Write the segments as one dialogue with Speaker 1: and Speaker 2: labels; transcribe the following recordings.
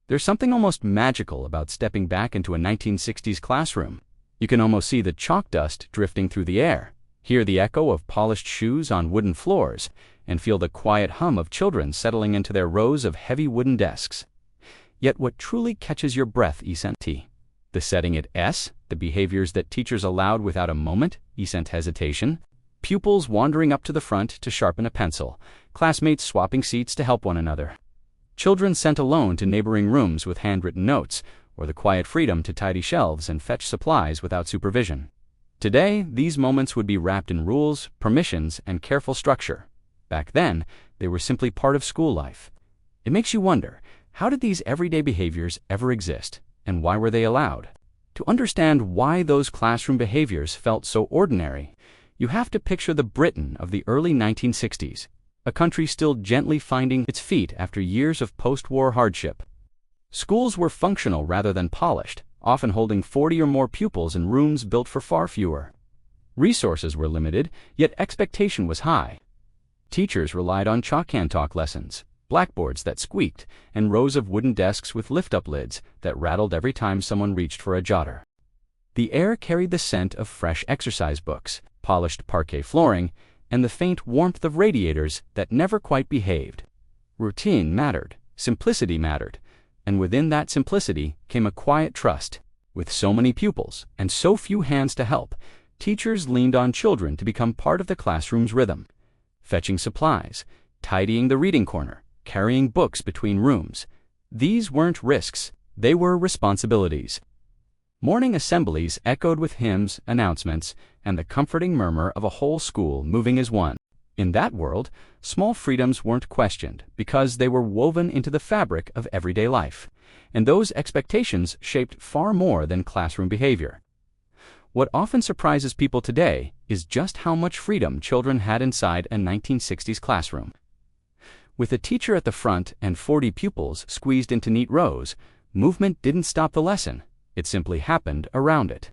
Speaker 1: There's something almost magical about stepping back into a 1960s classroom. You can almost see the chalk dust drifting through the air, hear the echo of polished shoes on wooden floors, and feel the quiet hum of children settling into their rows of heavy wooden desks. Yet what truly catches your breath isn't the setting at S, the behaviors that teachers allowed without a moment, isn't hesitation, pupils wandering up to the front to sharpen a pencil, classmates swapping seats to help one another, children sent alone to neighboring rooms with handwritten notes, or the quiet freedom to tidy shelves and fetch supplies without supervision. Today, these moments would be wrapped in rules, permissions, and careful structure. Back then, they were simply part of school life. It makes you wonder, how did these everyday behaviors ever exist, and why were they allowed? To understand why those classroom behaviors felt so ordinary, you have to picture the Britain of the early 1960s, a country still gently finding its feet after years of post-war hardship. Schools were functional rather than polished, often holding 40 or more pupils in rooms built for far fewer. Resources were limited, yet expectation was high. Teachers relied on chalk hand talk lessons, blackboards that squeaked, and rows of wooden desks with lift-up lids that rattled every time someone reached for a jotter. The air carried the scent of fresh exercise books, polished parquet flooring, and the faint warmth of radiators that never quite behaved. Routine mattered, simplicity mattered, and within that simplicity came a quiet trust. With so many pupils and so few hands to help, teachers leaned on children to become part of the classroom's rhythm, fetching supplies, tidying the reading corner, carrying books between rooms. These weren't risks, they were responsibilities. Morning assemblies echoed with hymns, announcements, and the comforting murmur of a whole school moving as one. In that world, small freedoms weren't questioned because they were woven into the fabric of everyday life, and those expectations shaped far more than classroom behavior. What often surprises people today is just how much freedom children had inside a 1960s classroom. With a teacher at the front and 40 pupils squeezed into neat rows, movement didn't stop the lesson, it simply happened around it.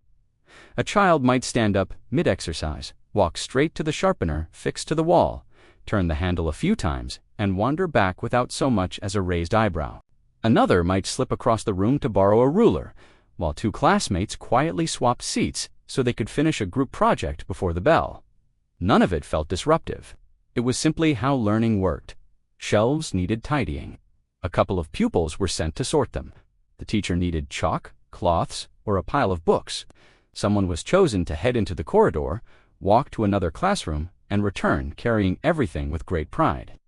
Speaker 1: A child might stand up mid-exercise, walk straight to the sharpener fixed to the wall, turn the handle a few times, and wander back without so much as a raised eyebrow. Another might slip across the room to borrow a ruler, while two classmates quietly swapped seats so they could finish a group project before the bell. None of it felt disruptive. It was simply how learning worked. Shelves needed tidying. A couple of pupils were sent to sort them. The teacher needed chalk, cloths, or a pile of books. Someone was chosen to head into the corridor, walk to another classroom, and return carrying everything with great pride.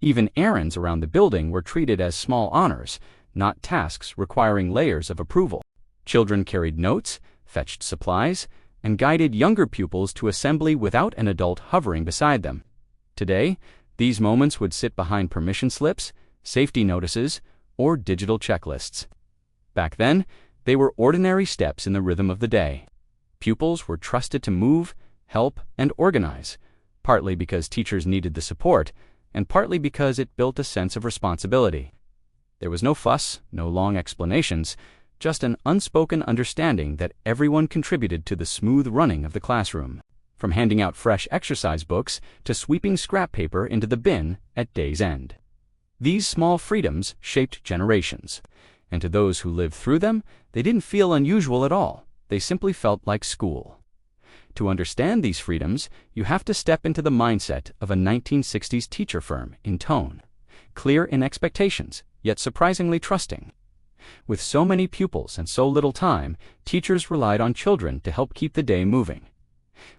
Speaker 1: Even errands around the building were treated as small honors, not tasks requiring layers of approval. Children carried notes, fetched supplies, and guided younger pupils to assembly without an adult hovering beside them. Today, these moments would sit behind permission slips, safety notices, or digital checklists. Back then, they were ordinary steps in the rhythm of the day. Pupils were trusted to move, help, and organize, partly because teachers needed the support, and partly because it built a sense of responsibility. There was no fuss, no long explanations, just an unspoken understanding that everyone contributed to the smooth running of the classroom, from handing out fresh exercise books to sweeping scrap paper into the bin at day's end. These small freedoms shaped generations, and to those who lived through them, they didn't feel unusual at all. They simply felt like school. To understand these freedoms, you have to step into the mindset of a 1960s teacher firm in tone, clear in expectations, yet surprisingly trusting. With so many pupils and so little time, teachers relied on children to help keep the day moving.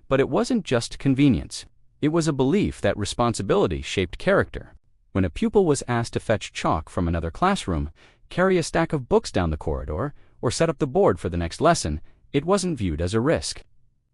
Speaker 1: But it wasn't just convenience. It was a belief that responsibility shaped character. When a pupil was asked to fetch chalk from another classroom, carry a stack of books down the corridor, or set up the board for the next lesson, it wasn't viewed as a risk.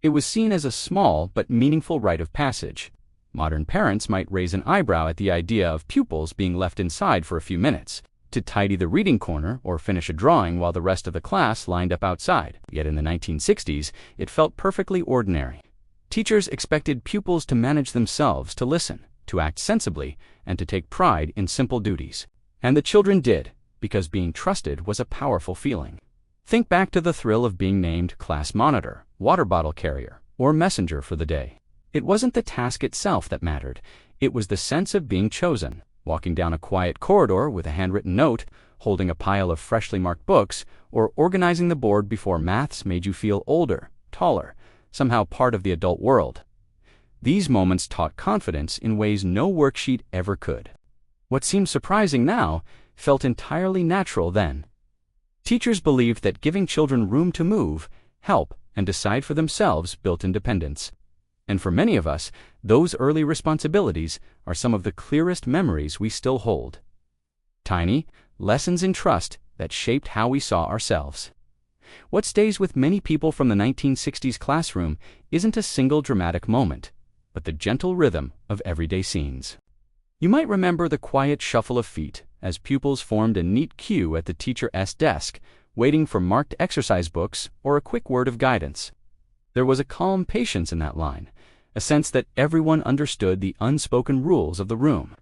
Speaker 1: It was seen as a small but meaningful rite of passage. Modern parents might raise an eyebrow at the idea of pupils being left inside for a few minutes, to tidy the reading corner or finish a drawing while the rest of the class lined up outside. Yet in the 1960s, it felt perfectly ordinary. Teachers expected pupils to manage themselves, to listen, to act sensibly, and to take pride in simple duties. And the children did, because being trusted was a powerful feeling. Think back to the thrill of being named class monitor, water bottle carrier, or messenger for the day. It wasn't the task itself that mattered. It was the sense of being chosen, walking down a quiet corridor with a handwritten note, holding a pile of freshly marked books, or organizing the board before maths made you feel older, taller, somehow part of the adult world. These moments taught confidence in ways no worksheet ever could. What seems surprising now felt entirely natural then. Teachers believed that giving children room to move, help, and decide for themselves built independence. And for many of us, those early responsibilities are some of the clearest memories we still hold. Tiny lessons in trust that shaped how we saw ourselves. What stays with many people from the 1960s classroom isn't a single dramatic moment, but the gentle rhythm of everyday scenes. You might remember the quiet shuffle of feet as pupils formed a neat queue at the teacher's desk, waiting for marked exercise books or a quick word of guidance. There was a calm patience in that line, a sense that everyone understood the unspoken rules of the room.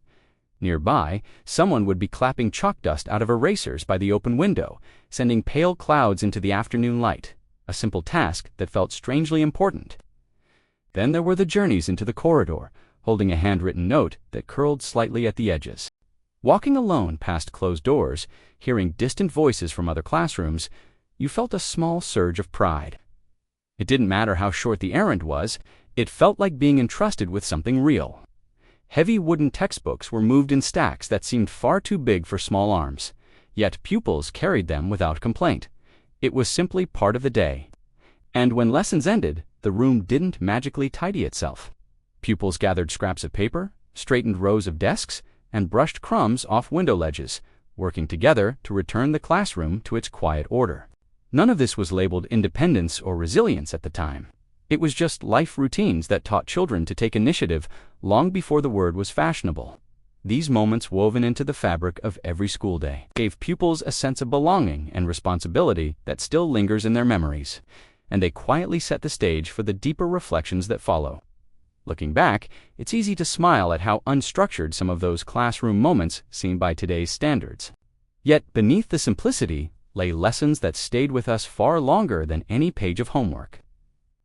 Speaker 1: Nearby, someone would be clapping chalk dust out of erasers by the open window, sending pale clouds into the afternoon light, a simple task that felt strangely important. Then there were the journeys into the corridor, holding a handwritten note that curled slightly at the edges. Walking alone past closed doors, hearing distant voices from other classrooms, you felt a small surge of pride. It didn't matter how short the errand was, it felt like being entrusted with something real. Heavy wooden textbooks were moved in stacks that seemed far too big for small arms, yet pupils carried them without complaint. It was simply part of the day. And when lessons ended, the room didn't magically tidy itself. Pupils gathered scraps of paper, straightened rows of desks, and brushed crumbs off window ledges, working together to return the classroom to its quiet order. None of this was labeled independence or resilience at the time. It was just life routines that taught children to take initiative long before the word was fashionable. These moments, woven into the fabric of every school day, gave pupils a sense of belonging and responsibility that still lingers in their memories, and they quietly set the stage for the deeper reflections that follow. Looking back, it's easy to smile at how unstructured some of those classroom moments seem by today's standards. Yet beneath the simplicity lay lessons that stayed with us far longer than any page of homework.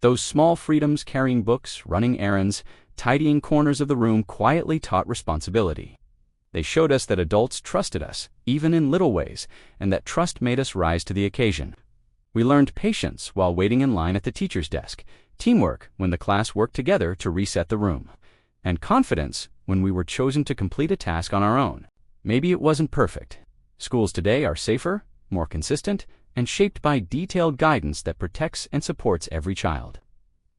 Speaker 1: Those small freedoms, carrying books, running errands, tidying corners of the room, quietly taught responsibility. They showed us that adults trusted us, even in little ways, and that trust made us rise to the occasion. We learned patience while waiting in line at the teacher's desk, teamwork when the class worked together to reset the room, and confidence when we were chosen to complete a task on our own. Maybe it wasn't perfect. Schools today are safer, more consistent, and shaped by detailed guidance that protects and supports every child.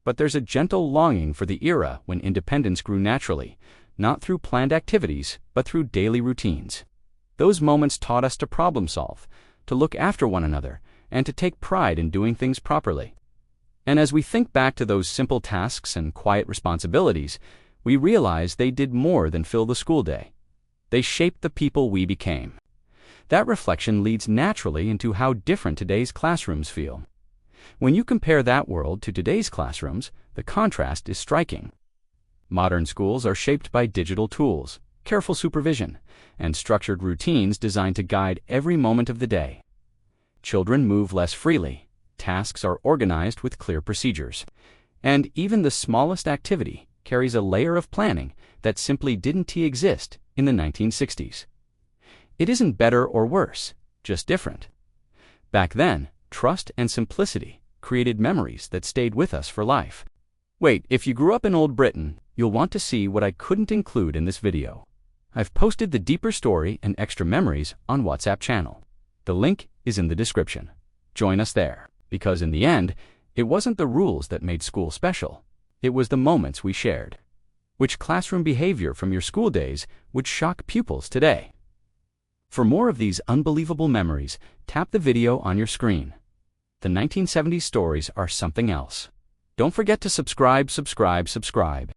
Speaker 1: But there's a gentle longing for the era when independence grew naturally, not through planned activities, but through daily routines. Those moments taught us to problem solve, to look after one another, and to take pride in doing things properly. And as we think back to those simple tasks and quiet responsibilities, we realize they did more than fill the school day. They shaped the people we became. That reflection leads naturally into how different today's classrooms feel. When you compare that world to today's classrooms, the contrast is striking. Modern schools are shaped by digital tools, careful supervision, and structured routines designed to guide every moment of the day. Children move less freely, tasks are organized with clear procedures, and even the smallest activity carries a layer of planning that simply didn't exist in the 1960s. It isn't better or worse, just different. Back then, trust and simplicity created memories that stayed with us for life. Wait, if you grew up in Old Britain, you'll want to see what I couldn't include in this video. I've posted the deeper story and extra memories on WhatsApp channel. The link is in the description. Join us there, because in the end, it wasn't the rules that made school special. It was the moments we shared. Which classroom behavior from your school days would shock pupils today? For more of these unbelievable memories, tap the video on your screen. The 1970s stories are something else. Don't forget to subscribe.